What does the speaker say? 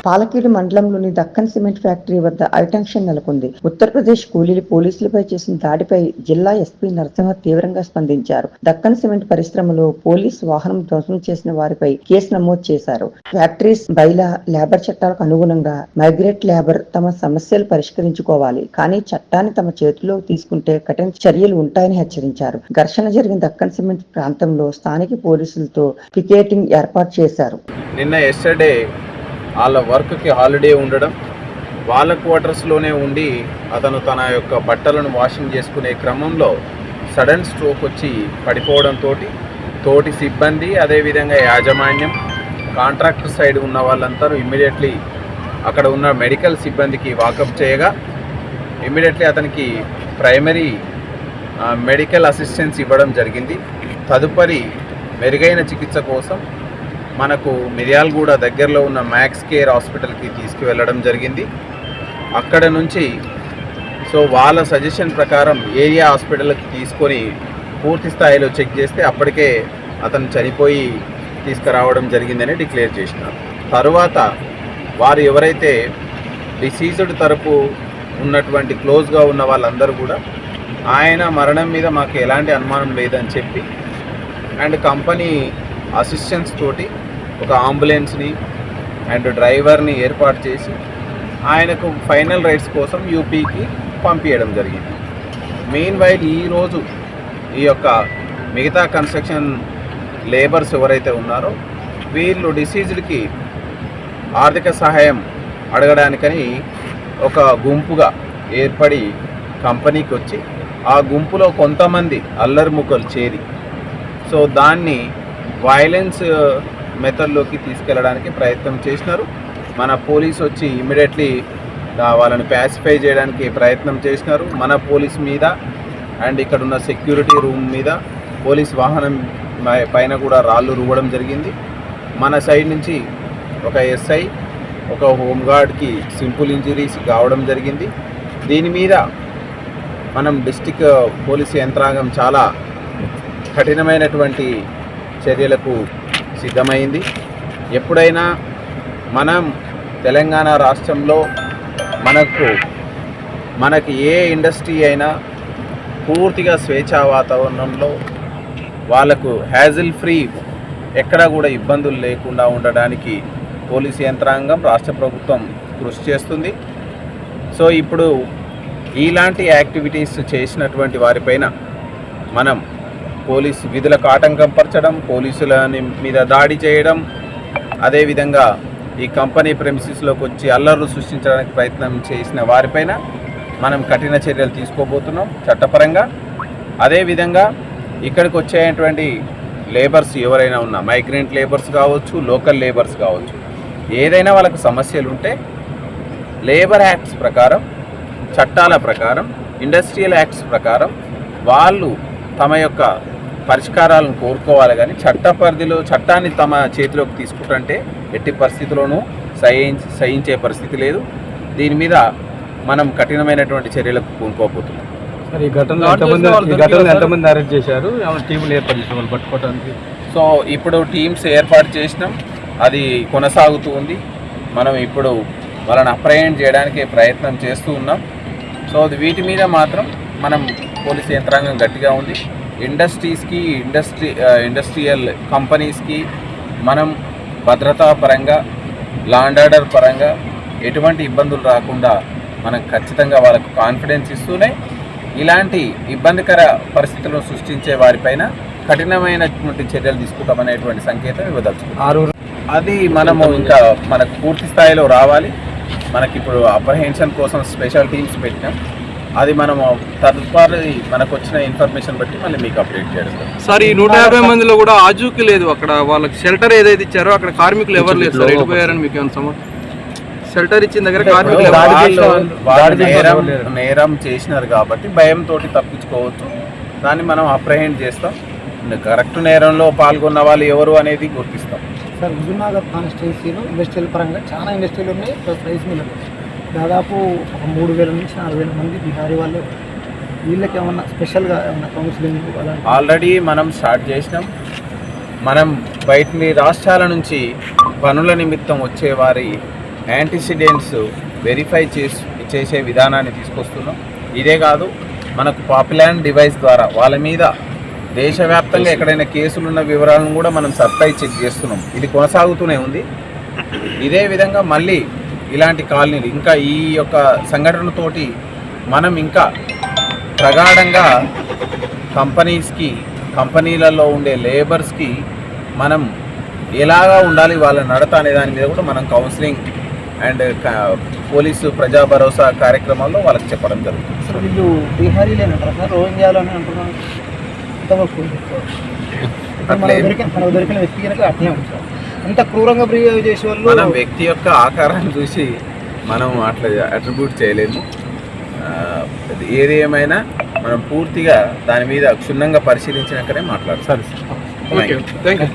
పాలకీడు మండలంలోని Deccan cement factory వద్ద ఐటెన్షన్ నెలకొంది. ఉత్తరప్రదేశ్ కూలీలు పోలీసులపై చేసిన దాడిపై జిల్లా ఎస్పీ నరసింహ తీవ్రంగా స్పందించారు. దక్కన్ సిమెంట్ పరిశ్రమలో పోలీసు వాహనం ధ్వంసం చేసిన వారిపై కేసు నమోదు చేశారు. ఫ్యాక్టరీస్ బైలా లేబర్ చట్టాలకు అనుగుణంగా మైగ్రేట్ లేబర్ తమ సమస్యలు పరిష్కరించుకోవాలి, కానీ చట్టాన్ని తమ చేతుల్లో తీసుకుంటే కఠిన చర్యలు ఉంటాయని హెచ్చరించారు. ఘర్షణ జరిగిన దక్కన్ సిమెంట్ ప్రాంతంలో స్థానిక పోలీసులతో పికెటింగ్ ఏర్పాటు చేశారు. నిన్న ఎస్టర్డే వాళ్ళ వర్క్కి హాలిడే ఉండడం, వాళ్ళ క్వార్టర్స్లోనే ఉండి అతను తన యొక్క బట్టలను వాషింగ్ చేసుకునే క్రమంలో సడన్ స్ట్రోక్ వచ్చి పడిపోవడంతో తోటి సిబ్బంది, అదేవిధంగా యాజమాన్యం, కాంట్రాక్టర్ సైడ్ ఉన్న వాళ్ళందరూ ఇమ్మీడియట్లీ అక్కడ ఉన్న మెడికల్ సిబ్బందికి వాకప్ చేయగా ఇమ్మీడియట్లీ అతనికి ప్రైమరీ మెడికల్ అసిస్టెన్స్ ఇవ్వడం జరిగింది. తదుపరి మెరుగైన చికిత్స కోసం మనకు మిర్యాలగూడ దగ్గరలో ఉన్న మ్యాక్స్ కేర్ హాస్పిటల్కి తీసుకువెళ్ళడం జరిగింది. అక్కడ నుంచి వాళ్ళ సజెషన్ ప్రకారం ఏరియా హాస్పిటల్కి తీసుకొని పూర్తి స్థాయిలో చెక్ చేస్తే అప్పటికే అతను చనిపోయి తీసుకురావడం జరిగిందని డిక్లేర్ చేసినారు. తరువాత వారు ఎవరైతే డిసీజ్డ్ తరపు ఉన్నటువంటి క్లోజ్గా ఉన్న వాళ్ళందరూ కూడా ఆయన మరణం మీద మాకు ఎలాంటి అనుమానం లేదని చెప్పి అండ్ కంపెనీ అసిస్టెన్స్ తోటి ఒక అంబులెన్స్ని అండ్ డ్రైవర్ని ఏర్పాటు చేసి ఆయనకు ఫైనల్ రైట్స్ కోసం యూపీకి పంపించడం జరిగింది. మెయిన్ వైల్ ఈరోజు ఈ యొక్క మిగతా కన్స్ట్రక్షన్ లేబర్స్ ఎవరైతే ఉన్నారో వీళ్ళు డిసీజ్డ్కి ఆర్థిక సహాయం అడగడానికని ఒక గుంపుగా ఏర్పడి కంపెనీకి వచ్చి ఆ గుంపులో కొంతమంది అల్లరిముఖలు చేరి దాన్ని వైలెన్స్ మెథడ్లోకి తీసుకెళ్ళడానికి ప్రయత్నం చేసినారు. మన పోలీస్ వచ్చి ఇమ్మీడియట్లీ వాళ్ళని ప్యాసిఫై చేయడానికి ప్రయత్నం చేసినారు. మన పోలీస్ మీద అండ్ ఇక్కడ ఉన్న సెక్యూరిటీ రూమ్ మీద, పోలీస్ వాహనం పైన కూడా రాళ్ళు రువ్వడం జరిగింది. మన సైడ్ నుంచి ఒక ఎస్ఐ, ఒక హోంగార్డ్కి సింపుల్ ఇంజరీస్ కావడం జరిగింది. దీని మీద మనం డిస్టిక్ పోలీస్ యంత్రాంగం చాలా కఠినమైనటువంటి చర్యలకు సిద్ధమైంది. ఎప్పుడైనా మనం తెలంగాణ రాష్ట్రంలో మనకి ఏ ఇండస్ట్రీ అయినా పూర్తిగా స్వేచ్ఛా వాతావరణంలో వాళ్ళకు హ్యాజిల్ ఫ్రీ, ఎక్కడా కూడా ఇబ్బందులు లేకుండా ఉండడానికి పోలీసు యంత్రాంగం, రాష్ట్ర ప్రభుత్వం కృషి చేస్తుంది. ఇప్పుడు ఇలాంటి యాక్టివిటీస్ చేసినటువంటి వారిపైన మనం పోలీసు విధులకు ఆటంకం పరచడం, పోలీసుల మీద దాడి చేయడం, అదేవిధంగా ఈ కంపెనీ ప్రెమిసిస్లోకి వచ్చి అల్లర్లు సృష్టించడానికి ప్రయత్నం చేసిన వారిపైన మనం కఠిన చర్యలు తీసుకోబోతున్నాం చట్టపరంగా. అదేవిధంగా ఇక్కడికి వచ్చేటువంటి లేబర్స్ ఎవరైనా ఉన్నా, మైగ్రెంట్ లేబర్స్ కావచ్చు, లోకల్ లేబర్స్ కావచ్చు, ఏదైనా వాళ్ళకు సమస్యలు ఉంటే లేబర్ యాక్ట్స్ ప్రకారం, చట్టాల ప్రకారం, ఇండస్ట్రియల్ యాక్ట్స్ ప్రకారం వాళ్ళు తమ యొక్క పరిష్కారాలను కోరుకోవాలి. కానీ చట్ట పరిధిలో చట్టాన్ని తమ చేతిలోకి తీసుకుంటుంటే ఎట్టి పరిస్థితుల్లోనూ సహించే పరిస్థితి లేదు. దీని మీద మనం కఠినమైనటువంటి చర్యలకు పూనుకోబోతున్నాం. ఈ ఘటనలో ఎంతమంది అరెస్ట్ చేశారు? టీములు ఏర్పాటు చేసిన వాళ్ళు పట్టుకోవడానికి? ఇప్పుడు టీమ్స్ ఏర్పాటు చేసినాం, అది కొనసాగుతూ ఉంది. మనం ఇప్పుడు వాళ్ళని అప్రహెండ్ చేయడానికి ప్రయత్నం చేస్తూ ఉన్నాం. వీటి మీద మాత్రం మనం పోలీసు యంత్రాంగం గట్టిగా ఉంది. ఇండస్ట్రీస్కి, ఇండస్ట్రియల్ కంపెనీస్కి మనం భద్రతా పరంగా, లా అండ్ ఆర్డర్ పరంగా ఎటువంటి ఇబ్బందులు రాకుండా మనం ఖచ్చితంగా వాళ్ళకు కాన్ఫిడెన్స్ ఇస్తూనే ఇలాంటి ఇబ్బందికర పరిస్థితులను సృష్టించే వారిపైన కఠినమైనటువంటి చర్యలు తీసుకుంటామనేటువంటి సంకేతం ఇవ్వదలుచుకున్నాం. అది మనము ఇంకా మనకు పూర్తి స్థాయిలో రావాలి. మనకిప్పుడు అప్రహెన్షన్ కోసం స్పెషల్ టీమ్స్ పెట్టినాం. అది మనము తదుపరి మనకు వచ్చిన ఇన్ఫర్మేషన్ బట్టి మళ్ళీ మీకు అప్డేట్ చేస్తాం. సార్, ఈ 150 మందిలో కూడా ఆజూకి లేదు. అక్కడ వాళ్ళకి షెల్టర్ ఏదైతే ఇచ్చారో అక్కడ కార్మికులు ఎవరు లేదు సార్. వెళ్ళిపోయారని మీకు ఏమైనా సమాచారం? షెల్టర్ ఇచ్చిన దగ్గర కార్మికులు నేరం చేసినారు కాబట్టి భయంతో తప్పించుకోవచ్చు. దాన్ని మనం అప్రహెండ్ చేస్తాం. కరెక్ట్ నేరంలో పాల్గొన్న వాళ్ళు ఎవరు అనేది గుర్తిస్తాం. సార్, హుజూర్నగర్ కాన్స్టిట్యున్సీలో ఇండస్ట్రియల్ పరంగా చాలా ఇండస్ట్రీలు ఉన్నాయి, ప్లస్ రైస్ మిల్లు. దాదాపు ఒక 3000 నుంచి 4000 మంది బిహారీ వాళ్ళు. వీళ్ళకి ఏమన్నా స్పెషల్గా ఏమన్నా కౌన్సిలింగ్? ఆల్రెడీ మనం స్టార్ట్ చేసినాం. మనం బయట రాష్ట్రాల నుంచి పనుల నిమిత్తం వచ్చే వారి యాంటిసిడెంట్స్ వెరిఫై చేసే విధానాన్ని తీసుకొస్తున్నాం. ఇదే కాదు, మనకు పాపులాన్ డివైస్ ద్వారా వాళ్ళ మీద దేశవ్యాప్తంగా ఎక్కడైనా కేసులు ఉన్న వివరాలను కూడా మనం సర్ప్రై చెక్ చేస్తున్నాం. ఇది కొనసాగుతూనే ఉంది. ఇదే విధంగా మళ్ళీ ఇలాంటి కాలనీలు ఇంకా ఈ యొక్క సంఘటనతోటి మనం ఇంకా ప్రగాఢంగా కంపెనీలలో ఉండే లేబర్స్కి మనం ఎలాగా ఉండాలి వాళ్ళ నడత అనే దాని మీద కూడా మనం కౌన్సిలింగ్ అండ్ పోలీసు ప్రజా భరోసా కార్యక్రమాల్లో వాళ్ళకి చెప్పడం జరుగుతుంది. అసలు వీళ్ళు బీహారీలేనంటారా సార్, రోహింగ్యాలు అని అంటున్నాను. మనకు దొరికిన వ్యక్తి కనుక అట్లే ఉంటారు. అంత క్రూరంగా బిహేవ్ చేసే వాళ్ళు మనం వ్యక్తి యొక్క ఆకారాన్ని చూసి మనం అట్లా అట్రిబ్యూట్ చేయలేము. ఏది ఏమైనా మనం పూర్తిగా దాని మీద క్షుణ్ణంగా పరిశీలించినాకనే మాట్లాడతాం. Okay, thank you.